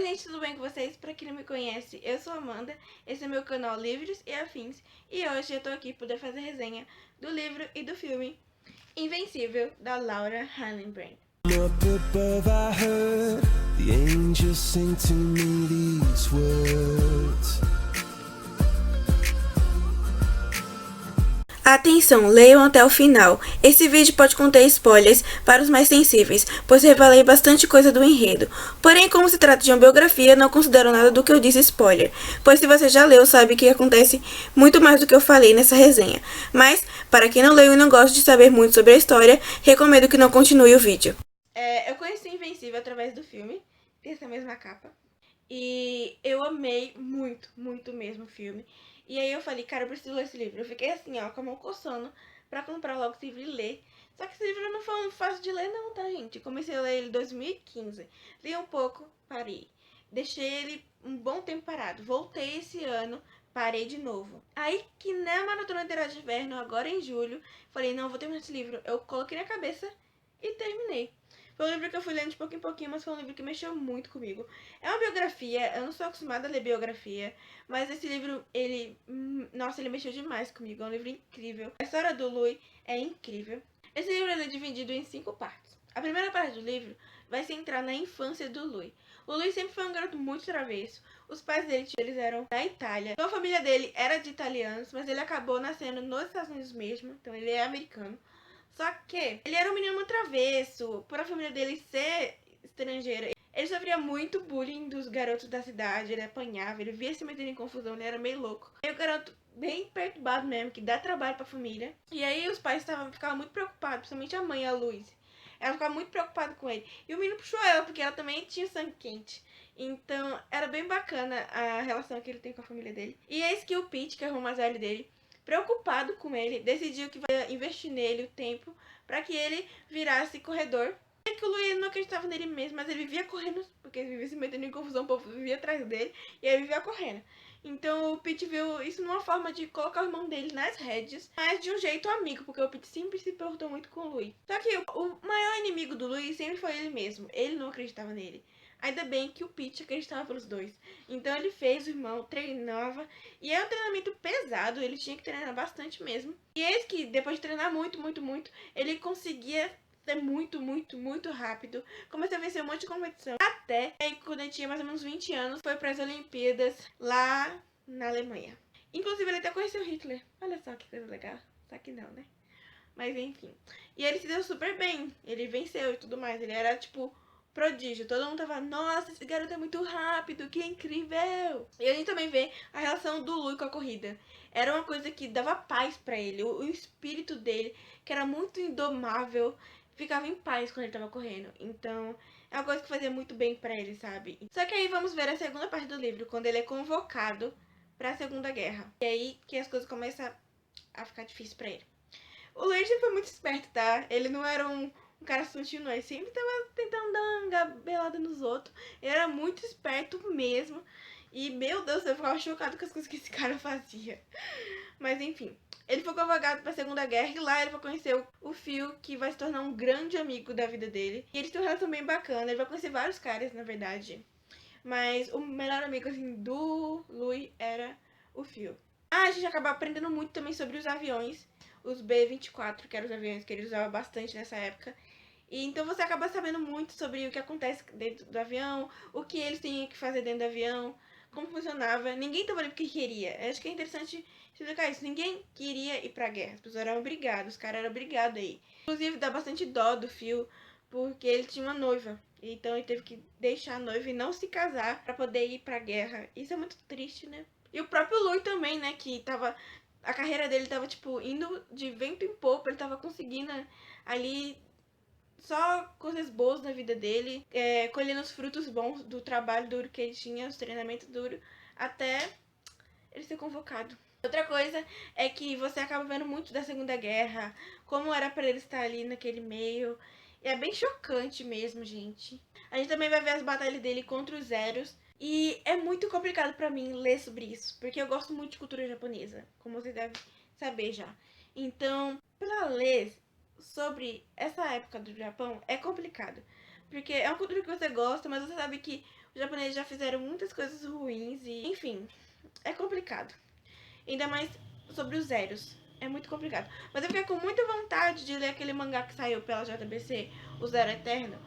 Oi gente, tudo bem com vocês? Pra quem não me conhece, eu sou a Amanda, esse é meu canal Livros e Afins, e hoje eu tô aqui para poder fazer resenha do livro e do filme Invencível, da Laura Hallenbrand. Up above I heard the angels sing to me these words. Atenção, leiam até o final. Esse vídeo pode conter spoilers para os mais sensíveis, pois revelei bastante coisa do enredo. Porém, como se trata de uma biografia, não considero nada do que eu disse spoiler, pois se você já leu, sabe que acontece muito mais do que eu falei nessa resenha. Mas, para quem não leu e não gosta de saber muito sobre a história, recomendo que não continue o vídeo. Eu conheci Invencível através do filme, tem essa mesma capa. E eu amei muito, muito mesmo o filme. E aí eu falei, cara, eu preciso ler esse livro. Eu fiquei assim, ó, com a mão coçando pra comprar logo esse livro e ler. Só que esse livro não foi fácil de ler não, tá, gente? Eu comecei a ler ele em 2015. Li um pouco, parei. Deixei ele um bom tempo parado. Voltei esse ano, parei de novo. Aí que na Maratona Literária de Inverno, agora em julho, falei, não, vou terminar esse livro. Eu coloquei na cabeça e terminei. Foi um livro que eu fui lendo de pouquinho em pouquinho, mas foi um livro que mexeu muito comigo. É uma biografia, eu não sou acostumada a ler biografia, mas esse livro, nossa, ele mexeu demais comigo, é um livro incrível. A história do Louis é incrível. Esse livro é dividido em 5 partes. A primeira parte do livro vai se centrar na infância do Louis. O Louis sempre foi um garoto muito travesso. Os pais dele, eles eram da Itália. Então a família dele era de italianos, mas ele acabou nascendo nos Estados Unidos mesmo, então ele é americano. Só que ele era um menino muito travesso, por a família dele ser estrangeira. Ele sofria muito bullying dos garotos da cidade, ele apanhava, ele via se metendo em confusão, ele era meio louco. E o garoto bem perturbado mesmo, que dá trabalho pra família. E aí os pais ficavam muito preocupados, principalmente a mãe, a Luz. Ela ficava muito preocupada com ele. E o menino puxou ela, porque ela também tinha sangue quente. Então, era bem bacana a relação que ele tem com a família dele. E eis que o Pete, que é o irmão mais velho dele, preocupado com ele, decidiu que vai investir nele o tempo para que ele virasse corredor. É que o Luiz não acreditava nele mesmo, mas ele vivia correndo, porque ele vivia se metendo em confusão, o povo vivia atrás dele, e ele vivia correndo. Então o Pete viu isso numa forma de colocar o irmão dele nas rédeas, mas de um jeito amigo, porque o Pete sempre se importou muito com o Louis. Só que o maior inimigo do Louis sempre foi ele mesmo, ele não acreditava nele. Ainda bem que o Pete acreditava pelos dois. Então ele fez o irmão, treinava. E é um treinamento pesado, ele tinha que treinar bastante mesmo. E eis que, depois de treinar muito, muito, muito, ele conseguia ser muito, muito, muito rápido. Começou a vencer um monte de competição. Até aí, quando ele tinha mais ou menos 20 anos, foi para as Olimpíadas lá na Alemanha. Inclusive, ele até conheceu Hitler. Olha só que coisa legal. Só que não, né? Mas enfim. E ele se deu super bem. Ele venceu e tudo mais. Ele era, tipo, prodígio. Todo mundo tava, nossa, esse garoto é muito rápido, que incrível. E a gente também vê a relação do Lui com a corrida. Era uma coisa que dava paz pra ele. O espírito dele, que era muito indomável, ficava em paz quando ele tava correndo. Então, é uma coisa que fazia muito bem pra ele, sabe? Só que aí vamos ver a segunda parte do livro, quando ele é convocado pra Segunda Guerra. E aí que as coisas começam a ficar difíceis pra ele. O Luigi sempre foi muito esperto, tá? Ele não era um cara sutil, não. Ele sempre tava tentando dar uma gabelada nos outros. Ele era muito esperto mesmo. E, meu Deus, eu ficava chocado com as coisas que esse cara fazia. Mas, enfim. Ele foi convocado pra Segunda Guerra e lá ele vai conhecer o Phil, que vai se tornar um grande amigo da vida dele. E eles têm uma relação bem bacana. Ele vai conhecer vários caras, na verdade. Mas o melhor amigo, assim, do Louis era o Phil. Ah, a gente acaba aprendendo muito também sobre os aviões. Os B-24, que eram os aviões que ele usava bastante nessa época. E então você acaba sabendo muito sobre o que acontece dentro do avião, o que eles tinham que fazer dentro do avião, como funcionava. Ninguém estava ali porque queria. Eu acho que é interessante explicar isso. Ninguém queria ir pra guerra. As pessoas eram obrigadas, os caras eram obrigados a ir. Inclusive, dá bastante dó do Phil, porque ele tinha uma noiva. Então ele teve que deixar a noiva e não se casar pra poder ir pra guerra. Isso é muito triste, né? E o próprio Louis também, né, que tava... A carreira dele tava, tipo, indo de vento em popa. Ele tava conseguindo ali só coisas boas na vida dele. Colhendo os frutos bons do trabalho duro que ele tinha, os treinamentos duros, até ele ser convocado. Outra coisa é que você acaba vendo muito da Segunda Guerra, como era pra ele estar ali naquele meio. E é bem chocante mesmo, gente. A gente também vai ver as batalhas dele contra os Zeros. E é muito complicado pra mim ler sobre isso, porque eu gosto muito de cultura japonesa, como vocês devem saber já. Então, pra ler sobre essa época do Japão é complicado, porque é uma cultura que você gosta, mas você sabe que os japoneses já fizeram muitas coisas ruins e, enfim, é complicado. Ainda mais sobre os Zeros. É muito complicado. Mas eu fiquei com muita vontade de ler aquele mangá que saiu pela JBC, O Zero Eterno,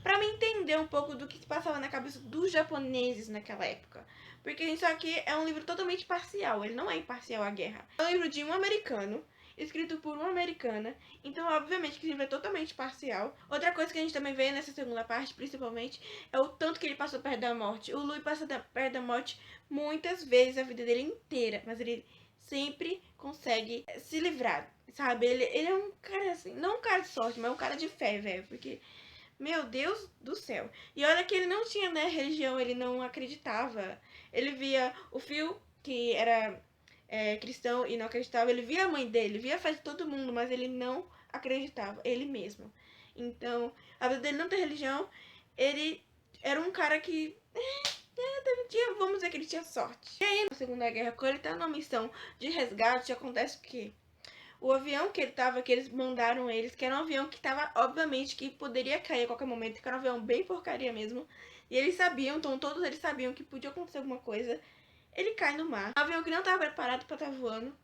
pra me entender um pouco do que se passava na cabeça dos japoneses naquela época. Porque isso aqui é um livro totalmente parcial, ele não é imparcial à guerra. É um livro de um americano, escrito por uma americana, então obviamente que esse livro é totalmente parcial. Outra coisa que a gente também vê nessa segunda parte, principalmente, é o tanto que ele passou perto da morte. O Lui passa perto da morte muitas vezes a vida dele inteira, mas ele sempre consegue se livrar, sabe? Ele é um cara assim, não um cara de sorte, mas um cara de fé, velho, porque meu Deus do céu. E olha que ele não tinha, né, religião, ele não acreditava. Ele via o Phil, que era cristão e não acreditava. Ele via a mãe dele, via a fé de todo mundo, mas ele não acreditava, ele mesmo. Então, apesar dele não ter religião, ele era um cara que vamos dizer que ele tinha sorte. E aí, na Segunda Guerra, quando ele tá numa missão de resgate, acontece o quê? O avião que ele tava, que eles mandaram eles, que era um avião que tava, obviamente, que poderia cair a qualquer momento, que era um avião bem porcaria mesmo. E eles sabiam, então todos eles sabiam que podia acontecer alguma coisa. Ele cai no mar. Um avião que não tava preparado pra estar voando.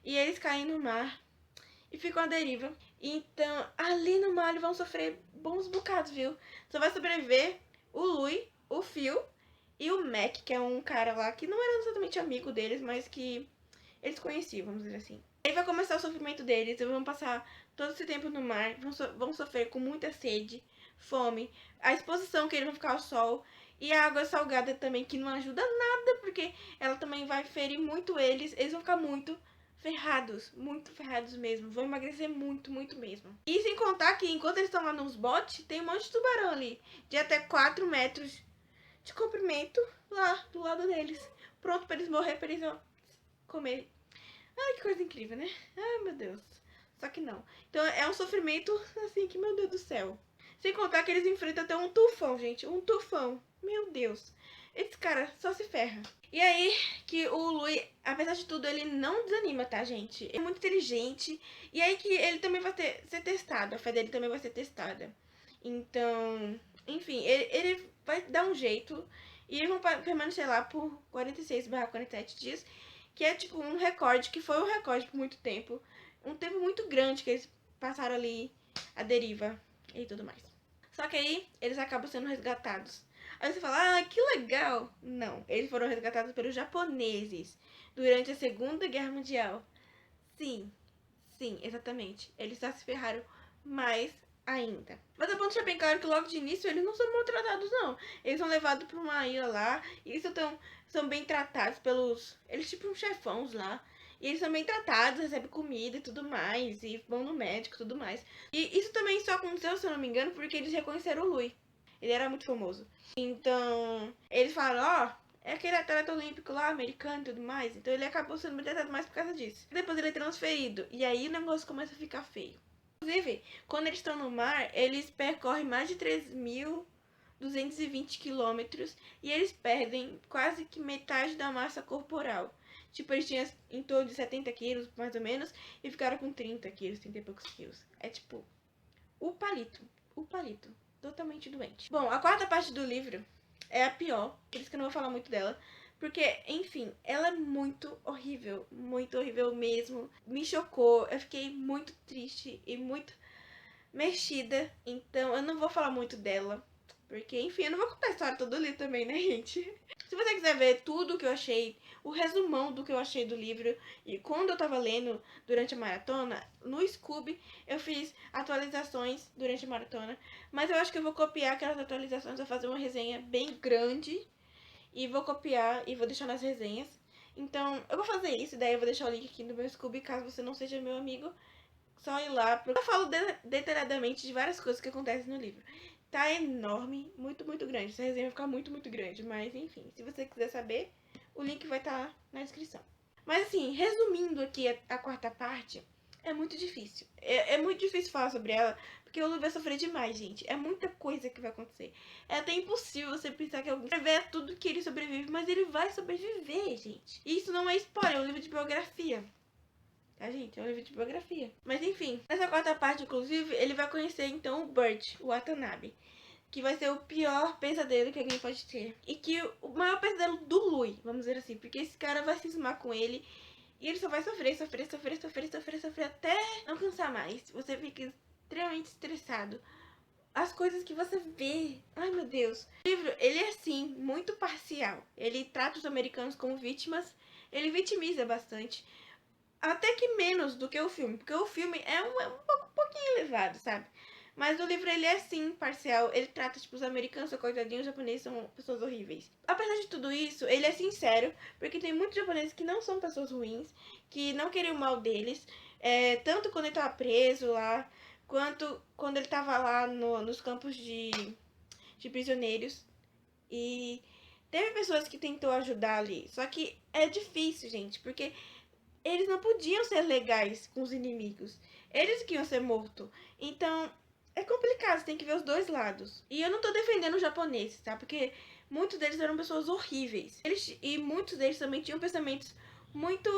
E eles caem no mar e ficam à deriva. Então, ali no mar eles vão sofrer bons bocados, viu? Só vai sobreviver o Lui, o Phil e o Mac, que é um cara lá que não era exatamente amigo deles, mas que eles conheciam, vamos dizer assim. Aí vai começar o sofrimento deles, eles vão passar todo esse tempo no mar, vão sofrer com muita sede, fome, a exposição que eles vão ficar ao sol e a água salgada também, que não ajuda nada, porque ela também vai ferir muito eles vão ficar muito ferrados mesmo, vão emagrecer muito, muito mesmo. E sem contar que enquanto eles estão lá nos botes, tem um monte de tubarão ali, de até 4 metros de comprimento lá do lado deles, pronto pra eles morrer, pra eles comer. Ai, que coisa incrível, né? Ai, meu Deus. Só que não. Então é um sofrimento, assim, que, meu Deus do céu. Sem contar que eles enfrentam até um tufão, gente. Um tufão. Meu Deus. Esse cara só se ferra. E aí que o Lui, apesar de tudo, ele não desanima, tá, gente? Ele é muito inteligente. E aí que ele também vai ser testado. A fé dele também vai ser testada. Então, enfim, ele vai dar um jeito. E eles vão permanecer lá por 46/47 dias. Que é tipo um recorde, que foi um recorde por muito tempo. Um tempo muito grande que eles passaram ali a deriva e tudo mais. Só que aí eles acabam sendo resgatados. Aí você fala, ah, que legal. Não, eles foram resgatados pelos japoneses durante a Segunda Guerra Mundial. Sim, sim, exatamente. Eles só se ferraram mais ainda. Mas é bom deixar bem claro que logo de início eles não são maltratados, não. Eles são levados pra uma ilha lá e são bem tratados pelos... Eles tipo uns chefões lá. E eles são bem tratados, recebem comida e tudo mais. E vão no médico e tudo mais. E isso também só aconteceu, se eu não me engano, porque eles reconheceram o Lui. Ele era muito famoso. Então, eles falaram, ó... É aquele atleta olímpico lá, americano e tudo mais. Então ele acabou sendo tratado mais por causa disso. Depois ele é transferido. E aí o negócio começa a ficar feio. Inclusive, quando eles estão no mar, eles percorrem mais de 3.220 quilômetros e eles perdem quase que metade da massa corporal. Tipo, eles tinham em torno de 70 quilos, mais ou menos, e ficaram com 30 quilos, 30 e poucos quilos. É tipo, o palito, totalmente doente. Bom, a quarta parte do livro é a pior, por isso que eu não vou falar muito dela. Porque, enfim, ela é muito horrível mesmo. Me chocou, eu fiquei muito triste e muito mexida. Então, eu não vou falar muito dela. Porque, enfim, eu não vou contar a história toda ali também, né, gente? Se você quiser ver tudo que eu achei, o resumão do que eu achei do livro, e quando eu tava lendo durante a maratona, no Scooby eu fiz atualizações durante a maratona. Mas eu acho que eu vou copiar aquelas atualizações, vou fazer uma resenha bem grande. E vou copiar e vou deixar nas resenhas. Então, eu vou fazer isso, daí eu vou deixar o link aqui no meu Scooby, caso você não seja meu amigo. Só ir lá. Eu falo detalhadamente de várias coisas que acontecem no livro. Tá enorme, muito, muito grande. Essa resenha vai ficar muito, muito grande. Mas, enfim, se você quiser saber, o link vai estar na descrição. Mas, assim, resumindo aqui a quarta parte, é muito difícil. É muito difícil falar sobre ela, porque o Lu vai sofrer demais, gente. É muita coisa que vai acontecer. É até impossível você pensar que alguém vai ver tudo que ele sobrevive, mas ele vai sobreviver, gente. E isso não é spoiler, é um livro de biografia. Tá, gente? É um livro de biografia. Mas enfim, nessa quarta parte, inclusive, ele vai conhecer então o Bert, o Watanabe. que vai ser o pior pesadelo que alguém pode ter. E que o maior pesadelo do Lui, vamos dizer assim, porque esse cara vai cismar com ele e ele só vai sofrer até não cansar mais. Você fica extremamente estressado. As coisas que você vê, ai meu Deus. O livro, ele é sim, muito parcial. Ele trata os americanos como vítimas, ele vitimiza bastante. Até que menos do que o filme, porque o filme é um pouquinho elevado, sabe? Mas o livro, ele é sim parcial, ele trata, tipo, os americanos são coitadinhos, os japoneses são pessoas horríveis. Apesar de tudo isso, ele é sincero, porque tem muitos japoneses que não são pessoas ruins, que não queriam o mal deles, tanto quando ele tava preso lá, quanto quando ele tava lá nos campos de prisioneiros. E teve pessoas que tentou ajudar ali, só que é difícil, gente, porque eles não podiam ser legais com os inimigos. Eles que iam ser mortos. Então, é complicado, você tem que ver os dois lados. E eu não tô defendendo os japoneses, tá? Porque muitos deles eram pessoas horríveis. E muitos deles também tinham pensamentos muito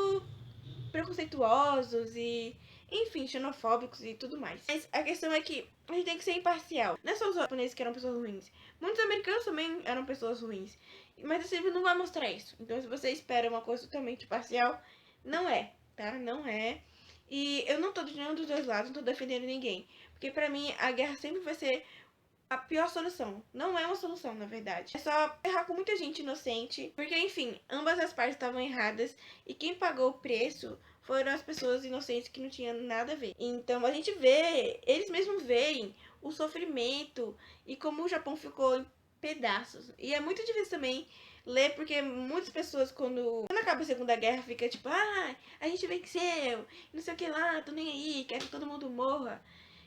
preconceituosos e, enfim, xenofóbicos e tudo mais. Mas a questão é que a gente tem que ser imparcial. Não é só os japoneses que eram pessoas ruins. Muitos americanos também eram pessoas ruins. Mas esse livro não vai mostrar isso. Então, se você espera uma coisa totalmente parcial, não é, tá? Não é. E eu não tô de nenhum dos dois lados, não tô defendendo ninguém. Porque pra mim, a guerra sempre vai ser a pior solução. Não é uma solução, na verdade. É só errar com muita gente inocente. Porque, enfim, ambas as partes estavam erradas. E quem pagou o preço foram as pessoas inocentes que não tinham nada a ver. Então a gente vê, eles mesmos veem o sofrimento e como o Japão ficou em pedaços. E é muito difícil também ler, porque muitas pessoas, quando acaba a Segunda Guerra, fica tipo, a gente venceu, não sei o que lá, tô nem aí, quero que todo mundo morra.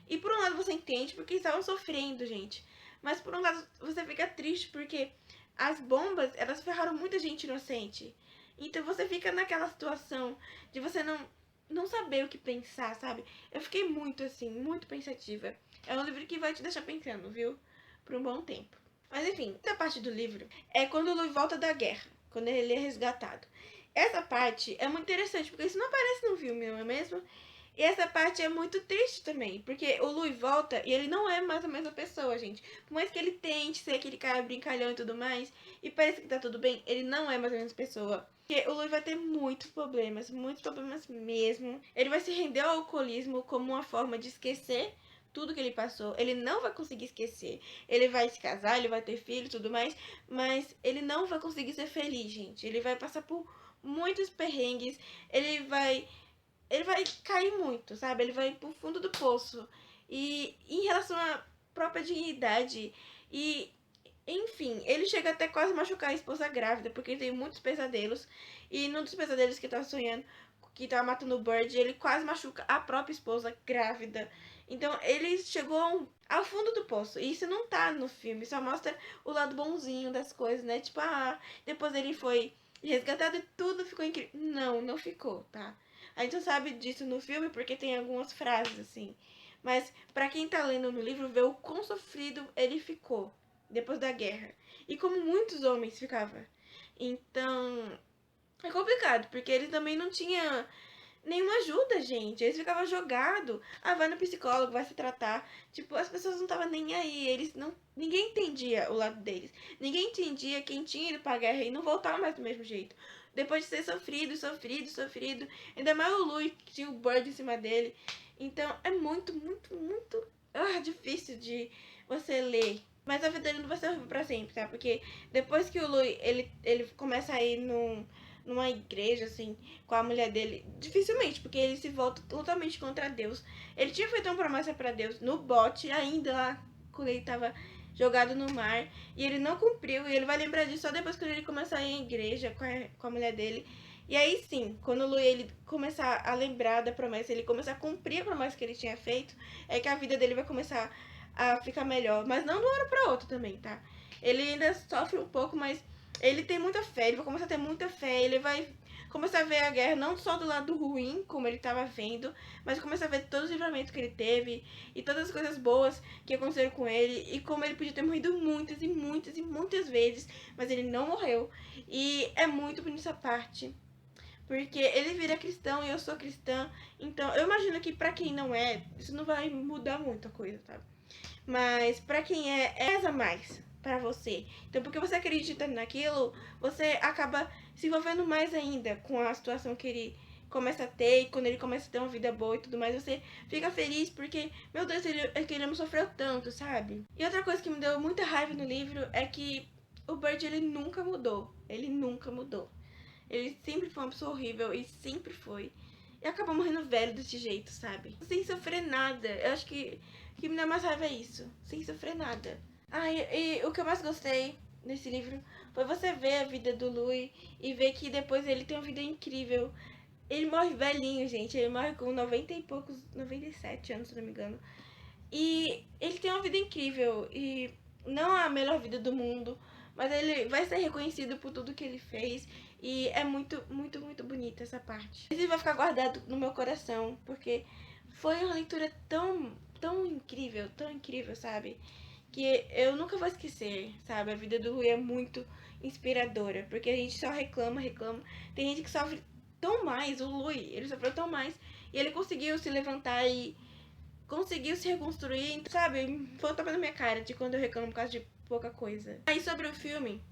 E por um lado você entende, porque eles estavam sofrendo, gente. Mas por um lado você fica triste, porque as bombas, elas ferraram muita gente inocente. Então você fica naquela situação de você não saber o que pensar, sabe? Eu fiquei muito assim, muito pensativa. É um livro que vai te deixar pensando, viu? Por um bom tempo. Mas enfim, essa parte do livro é quando o Lui volta da guerra, quando ele é resgatado. Essa parte é muito interessante, porque isso não aparece no filme, não é mesmo? E essa parte é muito triste também, porque o Lui volta e ele não é mais a mesma pessoa, gente. Por mais que ele tente ser aquele cara brincalhão e tudo mais, e parece que tá tudo bem, ele não é mais a mesma pessoa. Porque o Lui vai ter muitos problemas mesmo. Ele vai se render ao alcoolismo como uma forma de esquecer tudo que ele passou. Ele não vai conseguir esquecer. Ele vai se casar, ele vai ter filho e tudo mais, mas ele não vai conseguir ser feliz, gente. Ele vai passar por muitos perrengues, ele vai cair muito, sabe? Ele vai pro fundo do poço. E em relação à própria dignidade e, enfim, ele chega até quase machucar a esposa grávida, porque ele tem muitos pesadelos. E num dos pesadelos que ele tava sonhando, que tava matando o Bird, ele quase machuca a própria esposa grávida. Então ele chegou ao fundo do poço. E isso não tá no filme, só mostra o lado bonzinho das coisas, né? Tipo, depois ele foi resgatado e tudo ficou incrível. Não, não ficou, tá? A gente só sabe disso no filme porque tem algumas frases assim. Mas pra quem tá lendo no livro, vê o quão sofrido ele ficou depois da guerra. E como muitos homens ficavam. Então, é complicado, porque ele também não tinha nenhuma ajuda, gente. Eles ficavam jogados. Vai no psicólogo, vai se tratar. Tipo, as pessoas não estavam nem aí. Eles não. Ninguém entendia o lado deles. Ninguém entendia quem tinha ido pra guerra e não voltava mais do mesmo jeito. Depois de ser sofrido. Ainda mais o Louis, que tinha o Bird em cima dele. Então é muito difícil de você ler. Mas a vida dele não vai ser horrível pra sempre, tá? Porque depois que o Louis, ele começa a ir numa igreja, assim, com a mulher dele, dificilmente, porque ele se volta totalmente contra Deus. Ele tinha feito uma promessa pra Deus no bote, ainda lá, quando ele tava jogado no mar, e ele não cumpriu, e ele vai lembrar disso só depois que ele começar a ir à igreja com a mulher dele. E aí sim, quando o Louis ele começar a lembrar da promessa, ele começar a cumprir a promessa que ele tinha feito, é que a vida dele vai começar a ficar melhor. Mas não de uma hora pra outra também, tá? Ele ainda sofre um pouco, mas ele tem muita fé, ele vai começar a ter muita fé, ele vai começar a ver a guerra não só do lado ruim, como ele estava vendo, mas começar a ver todos os livramentos que ele teve e todas as coisas boas que aconteceram com ele e como ele podia ter morrido muitas vezes, mas ele não morreu. E é muito bonita essa parte, porque ele vira cristão e eu sou cristã, então eu imagino que pra quem não é, isso não vai mudar muita coisa, tá? mas pra quem pesa mais pra você. Então, porque você acredita naquilo, você acaba se envolvendo mais ainda com a situação que ele começa a ter, e quando ele começa a ter uma vida boa e tudo mais, você fica feliz porque, meu Deus, ele não sofreu tanto, sabe? E outra coisa que me deu muita raiva no livro é que o Bert, ele nunca mudou. Ele nunca mudou. Ele sempre foi uma pessoa horrível e sempre foi. E acabou morrendo velho desse jeito, sabe? Sem sofrer nada. Eu acho que o que me dá mais raiva é isso. Sem sofrer nada. E o que eu mais gostei nesse livro foi você ver a vida do Louis e ver que depois ele tem uma vida incrível. Ele morre velhinho, gente. Ele morre com 90 e poucos, 97 anos, se não me engano. E ele tem uma vida incrível. E não a melhor vida do mundo, mas ele vai ser reconhecido por tudo que ele fez. E é muito, muito, muito bonita essa parte. Esse vai ficar guardado no meu coração, porque foi uma leitura tão incrível, sabe? Que eu nunca vou esquecer, sabe? A vida do Rui é muito inspiradora, porque a gente só reclama. Tem gente que sofre tão mais, o Lui, ele sofreu tão mais, e ele conseguiu se levantar e conseguiu se reconstruir, sabe? Foi um tapa na minha cara de quando eu reclamo por causa de pouca coisa. Aí sobre o filme,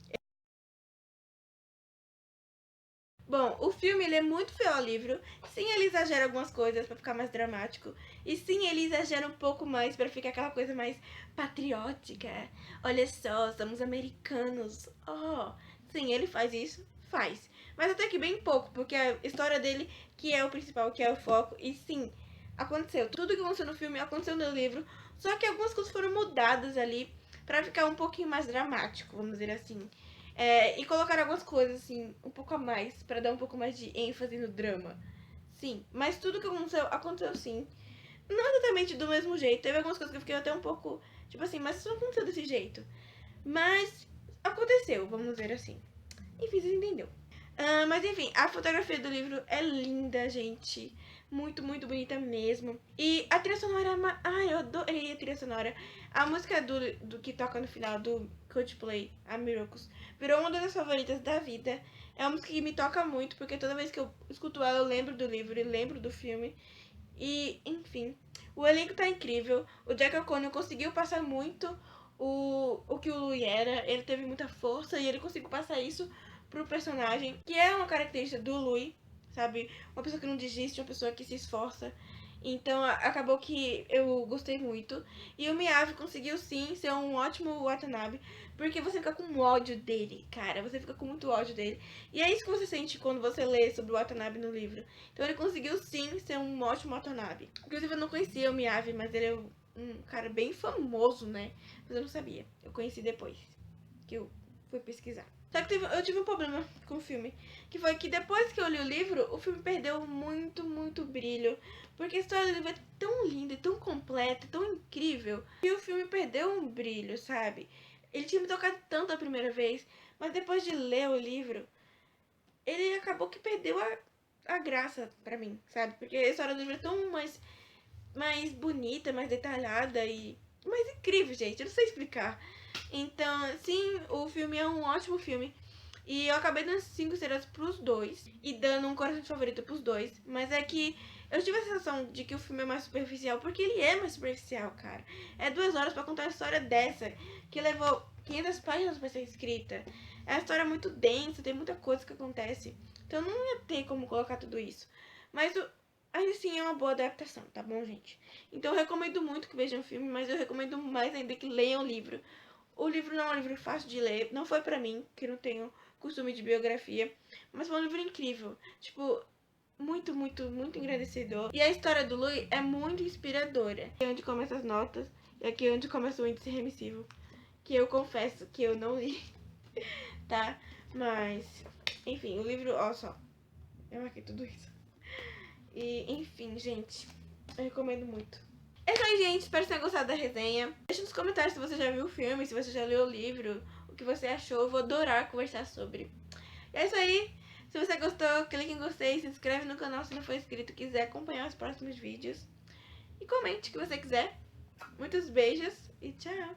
bom, o filme ele é muito fiel ao livro. Sim, ele exagera algumas coisas pra ficar mais dramático. E sim, ele exagera um pouco mais pra ficar aquela coisa mais patriótica. Olha só, somos americanos. Oh, sim, ele faz isso? Faz. Mas até que bem pouco, porque a história dele que é o principal, que é o foco. E sim, aconteceu. Tudo que aconteceu no filme aconteceu no livro. Só que algumas coisas foram mudadas ali pra ficar um pouquinho mais dramático, vamos dizer assim. E colocar algumas coisas, assim, um pouco a mais, pra dar um pouco mais de ênfase no drama. Sim, mas tudo que aconteceu sim. Não exatamente do mesmo jeito. Teve algumas coisas que eu fiquei até um pouco, tipo assim, mas isso não aconteceu desse jeito. Mas aconteceu, vamos dizer assim. Enfim, vocês entenderam. Mas enfim, a fotografia do livro é linda, gente. Muito, muito bonita mesmo. E a trilha sonora Ai, eu adorei a trilha sonora. A música do que toca no final do Coldplay, a Miracles, virou uma das favoritas da vida. É uma música que me toca muito, porque toda vez que eu escuto ela, eu lembro do livro e lembro do filme. E, enfim, o elenco tá incrível. O Jack O'Connell conseguiu passar muito o que o Louis era. Ele teve muita força e ele conseguiu passar isso pro personagem, que é uma característica do Louis, sabe? Uma pessoa que não desiste, uma pessoa que se esforça. Então acabou que eu gostei muito. E o Miyavi conseguiu sim ser um ótimo Watanabe, porque você fica com ódio dele, cara. Você fica com muito ódio dele. E é isso que você sente quando você lê sobre o Watanabe no livro. Então ele conseguiu sim ser um ótimo Watanabe. Inclusive eu não conhecia o Miyavi, mas ele é um cara bem famoso, né? Mas eu não sabia. Eu conheci depois que eu fui pesquisar. Só que eu tive um problema com o filme, que foi que depois que eu li o livro, o filme perdeu muito, muito brilho, porque a história do livro é tão linda, tão completa, tão incrível, e o filme perdeu um brilho, sabe? Ele tinha me tocado tanto a primeira vez, mas depois de ler o livro, ele acabou que perdeu a graça pra mim, sabe? Porque a história do livro é tão mais bonita, mais detalhada e mais incrível, gente. Eu não sei explicar. Então, sim, o filme é um ótimo filme. E eu acabei dando 5 estrelas pros dois. E dando um coração favorito pros dois. Mas é que eu tive a sensação de que o filme é mais superficial. Porque ele é mais superficial, cara. É 2 horas pra contar uma história dessa. Que levou 500 páginas pra ser escrita. É uma história muito densa, tem muita coisa que acontece. Então não ia ter como colocar tudo isso. Mas ainda assim é uma boa adaptação, tá bom, gente? Então eu recomendo muito que vejam o filme. Mas eu recomendo mais ainda que leiam o livro. O livro não é um livro fácil de ler, não foi pra mim, que não tenho costume de biografia, mas foi um livro incrível, tipo, muito, muito, muito engrandecedor. E a história do Louis é muito inspiradora. Aqui é onde começam as notas, e aqui é onde começa o índice remissivo, que eu confesso que eu não li, tá? Mas, enfim, o livro, ó só, eu marquei tudo isso. E, enfim, gente, eu recomendo muito. É isso aí, gente. Espero que tenham gostado da resenha. Deixa nos comentários se você já viu o filme, se você já leu o livro, o que você achou. Eu vou adorar conversar sobre. E é isso aí. Se você gostou, clique em gostei, se inscreve no canal se não for inscrito, quiser acompanhar os próximos vídeos. E comente o que você quiser. Muitos beijos e tchau.